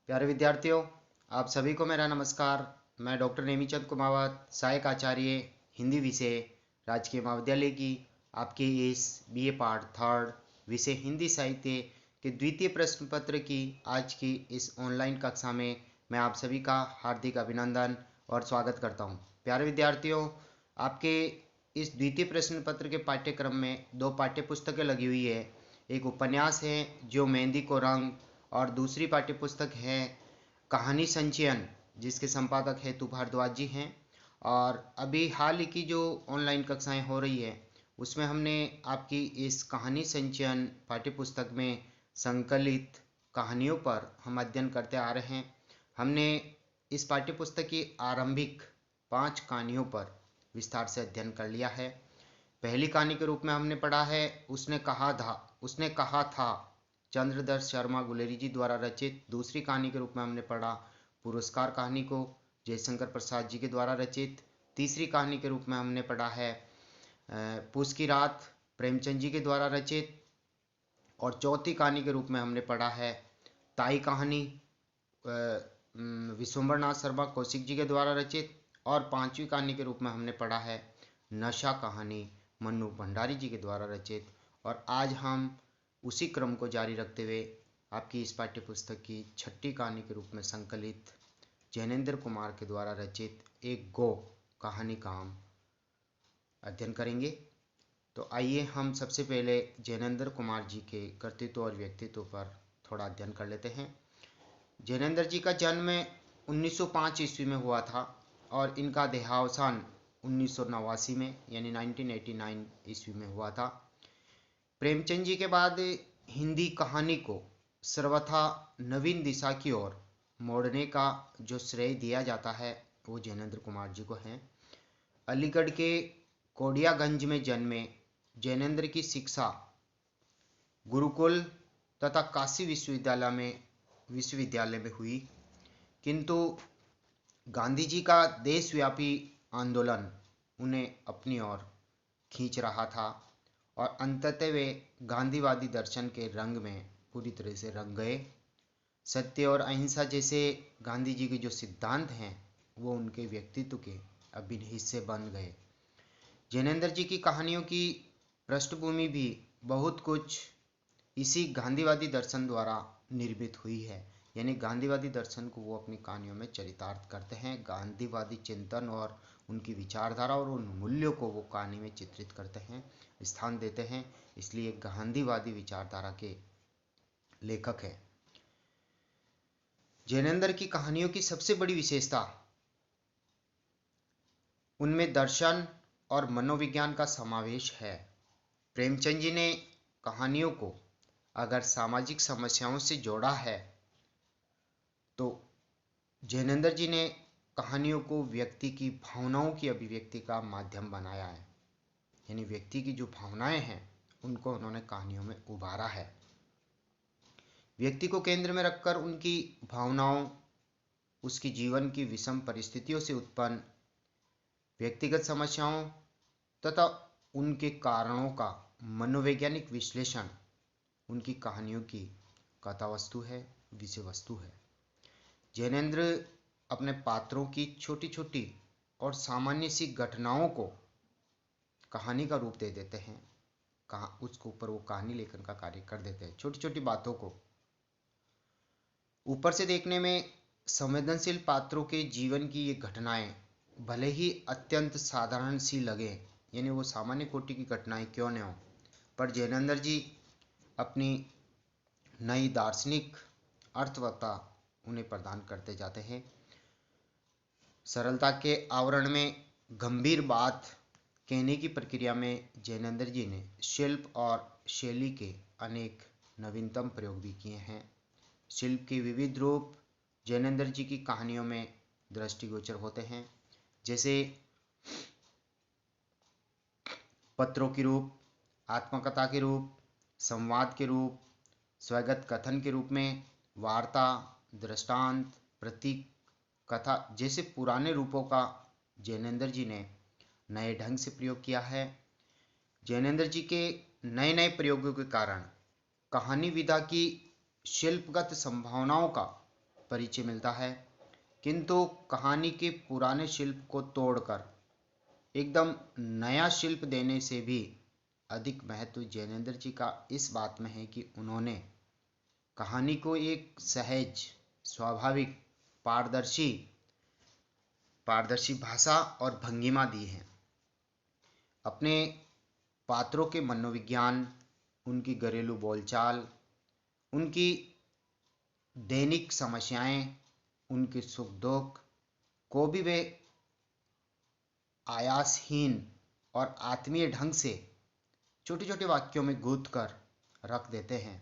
प्यारे विद्यार्थियों, आप सभी को मेरा नमस्कार। मैं डॉक्टर नेमीचंद कुमावत, सहायक आचार्य हिंदी विषय, राजकीय महाविद्यालय की आपके इस बीए पार्ट थर्ड विषय हिंदी साहित्य के द्वितीय प्रश्न पत्र की आज की इस ऑनलाइन कक्षा में मैं आप सभी का हार्दिक अभिनंदन और स्वागत करता हूं। प्यारे विद्यार्थियों, आपके इस द्वितीय प्रश्न पत्र के पाठ्यक्रम में दो पाठ्य पुस्तकें लगी हुई है। एक उपन्यास है जो मेहंदी को रंग, और दूसरी पाठ्यपुस्तक है कहानी संचयन, जिसके संपादक हेतु भारद्वाज जी हैं। और अभी हाल ही की जो ऑनलाइन कक्षाएं हो रही है उसमें हमने आपकी इस कहानी संचयन पाठ्यपुस्तक में संकलित कहानियों पर हम अध्ययन करते आ रहे हैं। हमने इस पाठ्यपुस्तक की आरंभिक 5 कहानियों पर विस्तार से अध्ययन कर लिया है। पहली कहानी के रूप में हमने पढ़ा है उसने कहा था, चंद्रदर्श शर्मा गुलेरी जी द्वारा रचित। दूसरी कहानी के रूप में हमने पढ़ा पुरस्कार कहानी को, जयशंकर प्रसाद जी के द्वारा रचित। तीसरी कहानी के रूप में हमने पढ़ा है पूस की रात, प्रेमचंद जी के द्वारा रचित। और चौथी कहानी के रूप में हमने पढ़ा है ताई कहानी, विश्वम्भरनाथ शर्मा कौशिक जी के द्वारा रचित। और पांचवी कहानी के रूप में हमने पढ़ा है नशा कहानी, मन्नू भंडारी जी के द्वारा रचित। और आज हम उसी क्रम को जारी रखते हुए आपकी इस पाठ्यपुस्तक की छठी कहानी के रूप में संकलित जैनेन्द्र कुमार के द्वारा रचित एक गो कहानी का हम अध्ययन करेंगे। तो आइए हम सबसे पहले जैनेन्द्र कुमार जी के कर्तृत्व और व्यक्तित्व पर थोड़ा अध्ययन कर लेते हैं। जैनेन्द्र जी का जन्म 1905 ईस्वी में हुआ था और इनका देहावसान 1989 में यानी 1989 ईस्वी में हुआ था। प्रेमचंद जी के बाद हिंदी कहानी को सर्वथा नवीन दिशा की ओर मोड़ने का जो श्रेय दिया जाता है वो जैनेन्द्र कुमार जी को है। अलीगढ़ के कोडियागंज में जन्मे जैनेन्द्र की शिक्षा गुरुकुल तथा काशी विश्वविद्यालय में हुई, किंतु गांधी जी का देशव्यापी आंदोलन उन्हें अपनी ओर खींच रहा था और अंततः वे गांधीवादी दर्शन के रंग में पूरी तरह से रंग गए। सत्य और अहिंसा जैसे गांधी जी के जो सिद्धांत हैं वो उनके व्यक्तित्व के अभिन्न हिस्से बन गए। जैनेन्द्र जी की कहानियों की पृष्ठभूमि भी बहुत कुछ इसी गांधीवादी दर्शन द्वारा निर्मित हुई है, यानी गांधीवादी दर्शन को वो अपनी कहानियों में चरितार्थ करते हैं। गांधीवादी चिंतन और उनकी विचारधारा और उन मूल्यों को वो कहानी में चित्रित करते हैं, स्थान देते हैं, इसलिए गांधीवादी विचारधारा के लेखक हैं। जैनेन्द्र की कहानियों की सबसे बड़ी विशेषता उनमें दर्शन और मनोविज्ञान का समावेश है। प्रेमचंद जी ने कहानियों को अगर सामाजिक समस्याओं से जोड़ा है तो जैनेन्द्र जी ने कहानियों को व्यक्ति की भावनाओं की अभिव्यक्ति का माध्यम बनाया है, यानी व्यक्ति की जो भावनाएं हैं उनको उन्होंने कहानियों में उभारा है। व्यक्ति को केंद्र में रखकर उनकी भावनाओं, उसकी जीवन की विषम परिस्थितियों से उत्पन्न व्यक्तिगत समस्याओं तथा उनके कारणों का मनोवैज्ञानिक विश्लेषण उनकी कहानियों की कथा वस्तु है, विषय वस्तु है। जैनेन्द्र अपने पात्रों की छोटी छोटी और सामान्य सी घटनाओं को कहानी का रूप दे देते हैं, उसके ऊपर वो कहानी लेखन का कार्य कर देते हैं। छोटी छोटी बातों को ऊपर से देखने में संवेदनशील पात्रों के जीवन की ये घटनाएं भले ही अत्यंत साधारण सी लगे, यानी वो सामान्य कोटि की घटनाएं क्यों न हो, पर जैनेन्द्र जी अपनी नई दार्शनिक अर्थवत्ता उन्हें प्रदान करते जाते हैं। सरलता के आवरण में गंभीर बात कहने की प्रक्रिया में जैनेन्द्र जी ने शिल्प और शैली के अनेक नवीनतम प्रयोग भी किए हैं। शिल्प के विविध रूप जैनेन्द्र जी की कहानियों में दृष्टिगोचर होते हैं, जैसे पत्रों के रूप, आत्मकथा के रूप, संवाद के रूप, स्वगत कथन के रूप में, वार्ता, दृष्टांत, प्रतीक, कथा जैसे पुराने रूपों का जैनेन्द्र जी ने नए ढंग से प्रयोग किया है। जैनेन्द्र जी के नए नए प्रयोगों के कारण कहानी विधा की शिल्पगत संभावनाओं का परिचय मिलता है, किंतु कहानी के पुराने शिल्प को तोड़कर एकदम नया शिल्प देने से भी अधिक महत्व जैनेन्द्र जी का इस बात में है कि उन्होंने कहानी को एक सहज, स्वाभाविक, पारदर्शी पारदर्शी भाषा और भंगिमा दी है। अपने पात्रों के मनोविज्ञान, उनकी घरेलू बोलचाल, उनकी दैनिक समस्याएं, उनके सुख दुख को भी वे आयासहीन और आत्मीय ढंग से छोटे छोटे वाक्यों में गूंथ कर रख देते हैं।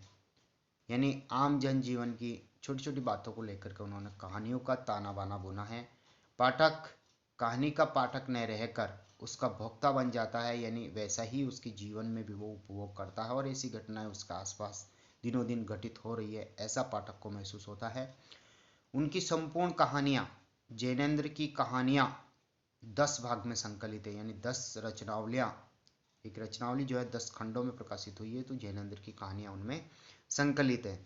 यानी आम जनजीवन की छोटी छोटी बातों को लेकर के उन्होंने कहानियों का ताना बाना बुना है। पाठक कहानी का पाठक न रहकर उसका भोक्ता बन जाता है, यानी वैसा ही उसके जीवन में भी वो उपभोग करता है और ऐसी घटनाएं उसके आसपास दिनों दिन घटित हो रही है, ऐसा पाठक को महसूस होता है। उनकी संपूर्ण कहानियाँ, जैनेन्द्र की कहानियाँ 10 भाग में संकलित है, यानी 10 रचनावलियाँ। एक रचनावली जो है 10 खंडों में प्रकाशित हुई है, तो जैनेन्द्र की कहानियाँ उनमें संकलित है।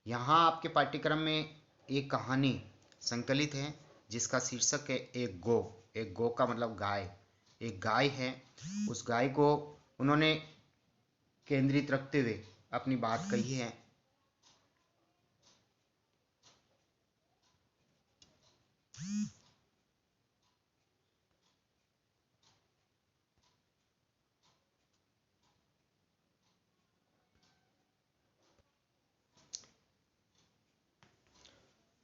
यहाँ आपके पाठ्यक्रम में एक कहानी संकलित है जिसका शीर्षक है एक गो। एक गो का मतलब गाय। एक गाय है, उस गाय को उन्होंने केंद्रित रखते हुए अपनी बात कही है।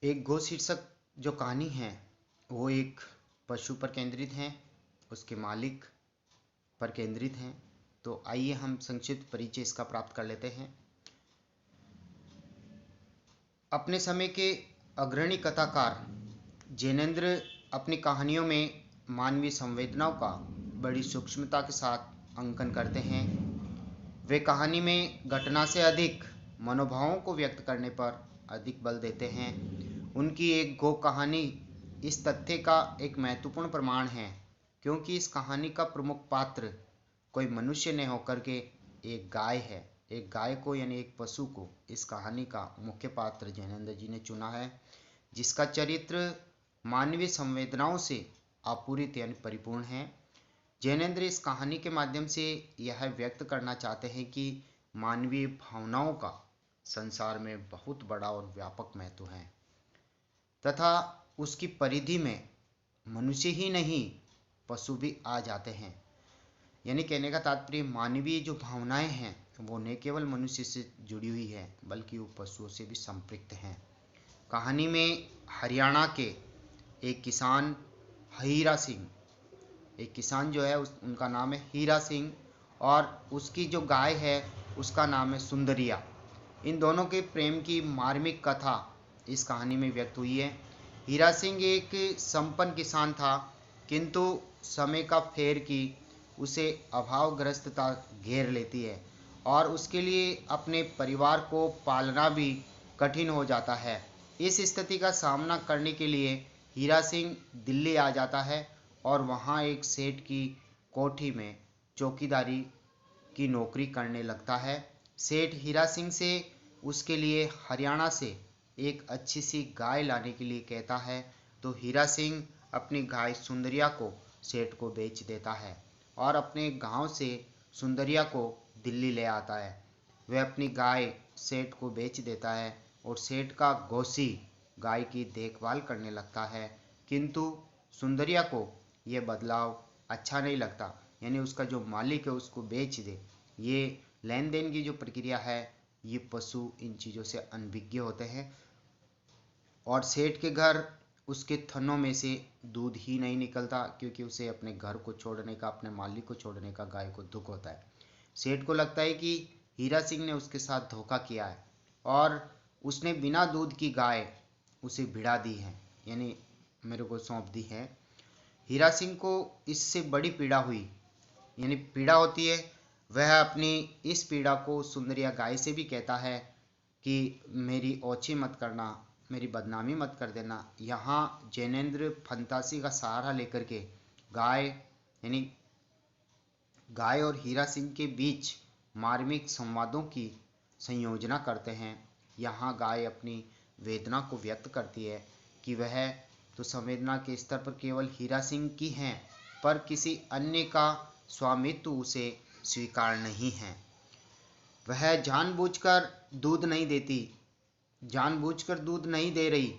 एक गो शीर्षक जो कहानी है वो एक पशु पर केंद्रित है, उसके मालिक पर केंद्रित है। तो आइए हम संक्षिप्त परिचय इसका प्राप्त कर लेते हैं। अपने समय के अग्रणी कथाकार जैनेन्द्र अपनी कहानियों में मानवीय संवेदनाओं का बड़ी सूक्ष्मता के साथ अंकन करते हैं। वे कहानी में घटना से अधिक मनोभावों को व्यक्त करने पर अधिक बल देते हैं। उनकी एक गो कहानी इस तथ्य का एक महत्वपूर्ण प्रमाण है, क्योंकि इस कहानी का प्रमुख पात्र कोई मनुष्य न होकर के एक गाय है। एक गाय को यानी एक पशु को इस कहानी का मुख्य पात्र जैनेन्द्र जी ने चुना है, जिसका चरित्र मानवीय संवेदनाओं से आपूरित यानी परिपूर्ण है। जैनेन्द्र इस कहानी के माध्यम से यह व्यक्त करना चाहते हैं कि मानवीय भावनाओं का संसार में बहुत बड़ा और व्यापक महत्व है तथा उसकी परिधि में मनुष्य ही नहीं पशु भी आ जाते हैं। यानी कहने का तात्पर्य मानवीय जो भावनाएं हैं वो न केवल मनुष्य से जुड़ी हुई है बल्कि वो पशुओं से भी संपृक्त हैं। कहानी में हरियाणा के एक किसान हीरा सिंह, एक किसान जो है उनका नाम है हीरा सिंह और उसकी जो गाय है उसका नाम है सुंदरिया। इन दोनों के प्रेम की मार्मिक कथा इस कहानी में व्यक्त हुई है। हीरा सिंह एक संपन्न किसान था, किंतु समय का फेर की उसे अभावग्रस्तता घेर लेती है और उसके लिए अपने परिवार को पालना भी कठिन हो जाता है। इस स्थिति का सामना करने के लिए हीरा सिंह दिल्ली आ जाता है और वहाँ एक सेठ की कोठी में चौकीदारी की नौकरी करने लगता है। सेठ हीरा सिंह से उसके लिए हरियाणा से एक अच्छी सी गाय लाने के लिए कहता है, तो हीरा सिंह अपनी गाय सुंदरिया को सेठ को बेच देता है और अपने गांव से सुंदरिया को दिल्ली ले आता है। वह अपनी गाय सेठ को बेच देता है और सेठ का घोसी गाय की देखभाल करने लगता है, किंतु सुंदरिया को यह बदलाव अच्छा नहीं लगता, यानी उसका जो मालिक है उसको बेच दे। ये लेन देन की जो प्रक्रिया है ये पशु इन चीज़ों से अनभिज्ञ होते हैं और सेठ के घर उसके थनों में से दूध ही नहीं निकलता, क्योंकि उसे अपने घर को छोड़ने का, अपने मालिक को छोड़ने का गाय को दुख होता है। सेठ को लगता है कि हीरा सिंह ने उसके साथ धोखा किया है और उसने बिना दूध की गाय उसे भिड़ा दी है, यानी मेरे को सौंप दी है। हीरा सिंह को इससे बड़ी पीड़ा हुई, यानी पीड़ा होती है। वह अपनी इस पीड़ा को सुंदरिया गाय से भी कहता है कि मेरी ओछी मत करना, मेरी बदनामी मत कर देना। यहाँ जैनेन्द्र फंतासी का सहारा लेकर के गाय यानी गाय और हीरा सिंह के बीच मार्मिक संवादों की संयोजना करते हैं। यहाँ गाय अपनी वेदना को व्यक्त करती है कि वह तो संवेदना के स्तर पर केवल हीरा सिंह की हैं, पर किसी अन्य का स्वामित्व उसे स्वीकार नहीं है। वह जानबूझकर दूध नहीं देती, जानबूझकर दूध नहीं दे रही।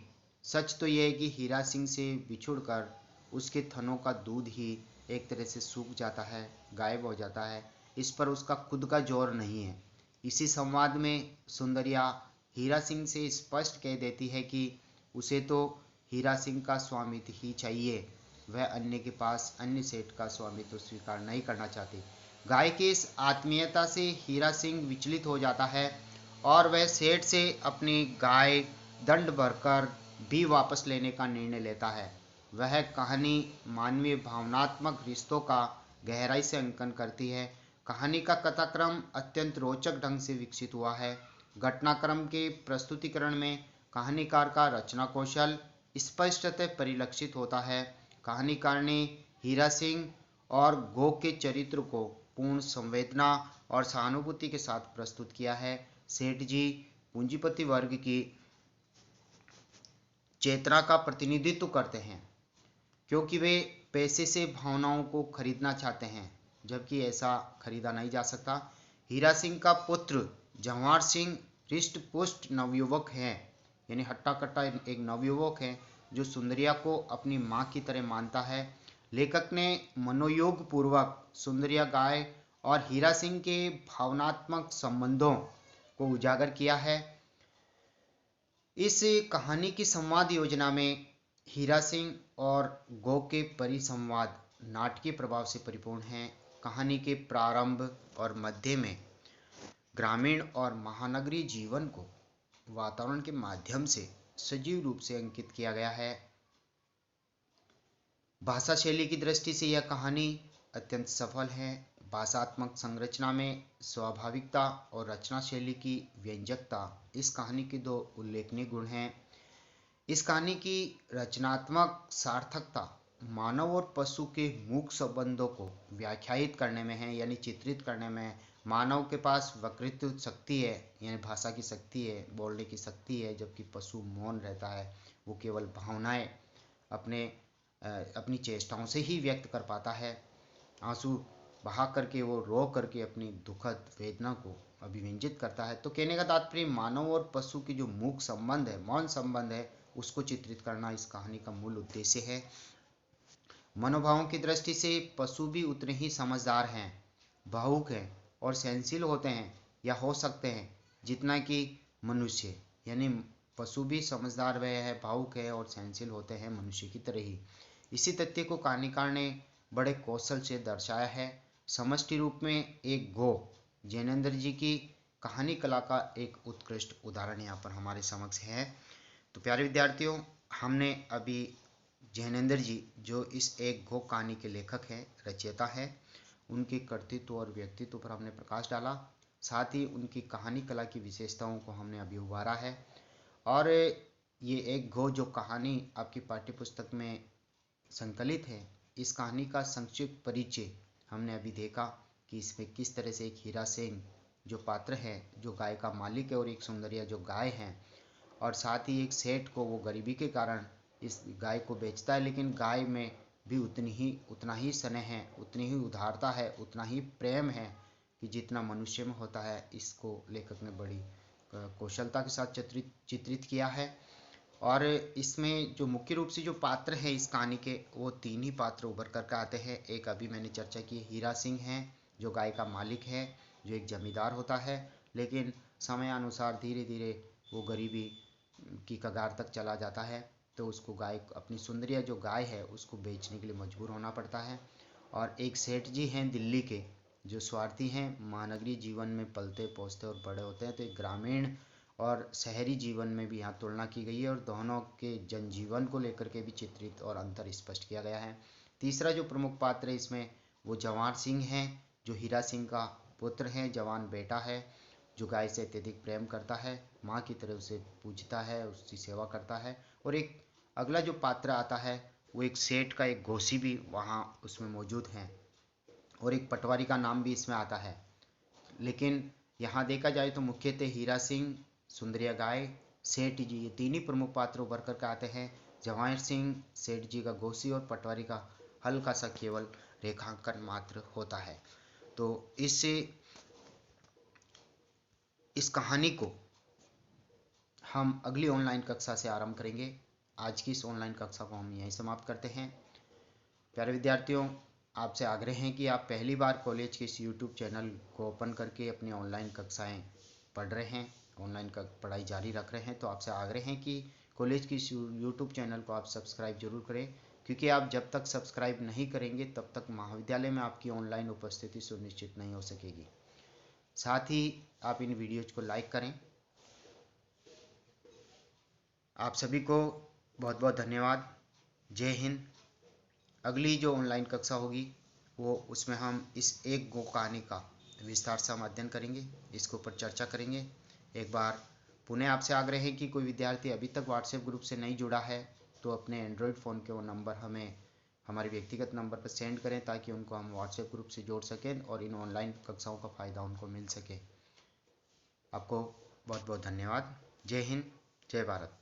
सच तो यह है कि हीरा सिंह से बिछुड़कर उसके थनों का दूध ही एक तरह से सूख जाता है, गायब हो जाता है। इस पर उसका खुद का जोर नहीं है। इसी संवाद में सुंदरिया हीरा सिंह से स्पष्ट कह देती है कि उसे तो हीरा सिंह का स्वामित्व ही चाहिए, वह अन्य के पास अन्य सेठ का स्वामित्व स्वीकार नहीं करना चाहती। गाय की इस आत्मीयता से हीरा सिंह विचलित हो जाता है और वह सेठ से अपनी गाय दंड भरकर भी वापस लेने का निर्णय लेता है। वह कहानी मानवीय भावनात्मक रिश्तों का गहराई से अंकन करती है। कहानी का कथाक्रम अत्यंत रोचक ढंग से विकसित हुआ है। घटनाक्रम के प्रस्तुतिकरण में कहानीकार का रचना कौशल स्पष्टतः परिलक्षित होता है। कहानीकार ने हीरा सिंह और गो के चरित्र को पूर्ण संवेदना और सहानुभूति के साथ प्रस्तुत किया है। सेठ जी पूंजीपति वर्ग की चेतना का प्रतिनिधित्व करते हैं, क्योंकि वे पैसे से भावनाओं को खरीदना चाहते हैं, जबकि ऐसा खरीदा नहीं जा सकता। हीरा सिंह का पुत्र जवाहर सिंह हृष्ट पुष्ट नवयुवक है, यानी हट्टा कट्टा एक नवयुवक है जो सुंदरिया को अपनी माँ की तरह मानता है। लेखक ने मनोयोग पूर्वक सुंदरिया गाय और हीरा सिंह के भावनात्मक संबंधों को उजागर किया है। इस कहानी की संवाद योजना में हीरा सिंह और गो के परिसंवाद नाटकीय प्रभाव से परिपूर्ण हैं। कहानी के प्रारंभ और मध्य में ग्रामीण और महानगरीय जीवन को वातावरण के माध्यम से सजीव रूप से अंकित किया गया है। भाषा शैली की दृष्टि से यह कहानी अत्यंत सफल है। भाषात्मक संरचना में स्वाभाविकता और रचना शैली की व्यंजकता इस कहानी के दो उल्लेखनीय गुण हैं। इस कहानी की रचनात्मक सार्थकता मानव और पशु के मूक संबंधों को व्याख्यायित करने में है, यानी चित्रित करने में। मानव के पास वक्तृत्व शक्ति है, यानी भाषा की शक्ति है, बोलने की शक्ति है, जबकि पशु मौन रहता है। वो केवल भावनाएं अपनी चेष्टाओं से ही व्यक्त कर पाता है। आंसू बहा करके, वो रो करके अपनी दुखद वेदना को अभिव्यंजित करता है। तो कहने का तात्पर्य मानव और पशु की जो मूक संबंध है, मौन संबंध है, उसको चित्रित करना इस कहानी का मूल उद्देश्य है। मनोभावों की दृष्टि से पशु भी उतने ही समझदार हैं, भावुक हैं और सहनशील होते हैं या हो सकते हैं जितना कि मनुष्य, यानी पशु भी समझदार वह है, भावुक है और सहनशील होते हैं मनुष्य की तरह ही। इसी तथ्य को कहानीकार ने बड़े कौशल से दर्शाया है। समष्टि रूप में एक गो जैनेन्द्र जी की कहानी कला का एक उत्कृष्ट उदाहरण यहाँ पर हमारे समक्ष है। तो प्यारे विद्यार्थियों, हमने अभी जैनेन्द्र जी जो इस एक गो कहानी के लेखक हैं, रचयिता हैं, उनके कर्तृत्व और व्यक्तित्व पर हमने प्रकाश डाला। साथ ही उनकी कहानी कला की विशेषताओं को हमने अभी उभारा है। और ये एक गो जो कहानी आपकी पाठ्यपुस्तक में संकलित है, इस कहानी का संक्षिप्त परिचय हमने अभी देखा कि इसमें किस तरह से एक हीरा सिंह जो पात्र है, जो गाय का मालिक है, और एक सुंदरिया जो गाय है, और साथ ही एक सेठ को वो गरीबी के कारण इस गाय को बेचता है, लेकिन गाय में भी उतना ही स्नेह है, उतनी ही उदारता है, उतना ही प्रेम है कि जितना मनुष्य में होता है। इसको लेखक ने बड़ी कौशलता के साथ चित्रित किया है। और इसमें जो मुख्य रूप से जो पात्र हैं इस कहानी के, वो तीन ही पात्र उभर कर आते हैं। एक अभी मैंने चर्चा की, हीरा सिंह है जो गाय का मालिक है, जो एक जमींदार होता है, लेकिन समयानुसार धीरे धीरे वो गरीबी की कगार तक चला जाता है, तो उसको गाय, अपनी सुंदरिया जो गाय है, उसको बेचने के लिए मजबूर होना पड़ता है। और एक सेठ जी हैं दिल्ली के, जो स्वार्थी हैं, महानगरीय जीवन में पलते पोसते और बड़े होते हैं। तो एक ग्रामीण और शहरी जीवन में भी यहाँ तुलना की गई है, और दोनों के जनजीवन को लेकर के भी चित्रित और अंतर स्पष्ट किया गया है। तीसरा जो प्रमुख पात्र है इसमें, वो जवाहर सिंह हैं, जो हीरा सिंह का पुत्र है, जवान बेटा है, जो गाय से अत्यधिक प्रेम करता है, माँ की तरह उसे पूजता है, उसकी सेवा करता है। और एक अगला जो पात्र आता है, वो एक सेठ का एक घोसी भी वहाँ उसमें मौजूद हैं, और एक पटवारी का नाम भी इसमें आता है। लेकिन यहाँ देखा जाए तो मुख्यतः हीरा सिंह, सुंदरिया गाय सेठ जी, ये तीन ही प्रमुख पात्र उभर कर के आते हैं। जवाहिर सिंह सेठ जी का गोसी और पटवारी का हल्का सा केवल रेखांकन मात्र होता है। तो इस कहानी को हम अगली ऑनलाइन कक्षा से आरंभ करेंगे। आज की इस ऑनलाइन कक्षा को हम यहीं समाप्त करते हैं। प्यारे विद्यार्थियों, आपसे आग्रह है कि आप पहली बार कॉलेज के इस यूट्यूब चैनल को ओपन करके अपनी ऑनलाइन कक्षाएं पढ़ रहे हैं, ऑनलाइन का पढ़ाई जारी रख रहे हैं, तो आपसे आग्रह है कि कॉलेज की इस यूट्यूब चैनल को आप सब्सक्राइब जरूर करें, क्योंकि आप जब तक सब्सक्राइब नहीं करेंगे तब तक महाविद्यालय में आपकी ऑनलाइन उपस्थिति सुनिश्चित नहीं हो सकेगी। साथ ही आप इन वीडियोज को लाइक करें। आप सभी को बहुत बहुत धन्यवाद। जय हिंद। अगली जो ऑनलाइन कक्षा होगी वो उसमें हम इस एक गो कहानी का विस्तार से हम अध्ययन करेंगे, इसके ऊपर चर्चा करेंगे। एक बार पुनः आपसे आग्रह है कि कोई विद्यार्थी अभी तक व्हाट्सएप ग्रुप से नहीं जुड़ा है तो अपने एंड्रॉयड फ़ोन के वो नंबर हमें हमारे व्यक्तिगत नंबर पर सेंड करें, ताकि उनको हम व्हाट्सएप ग्रुप से जोड़ सकें और इन ऑनलाइन कक्षाओं का फ़ायदा उनको मिल सके। आपको बहुत बहुत धन्यवाद। जय हिंद, जय भारत।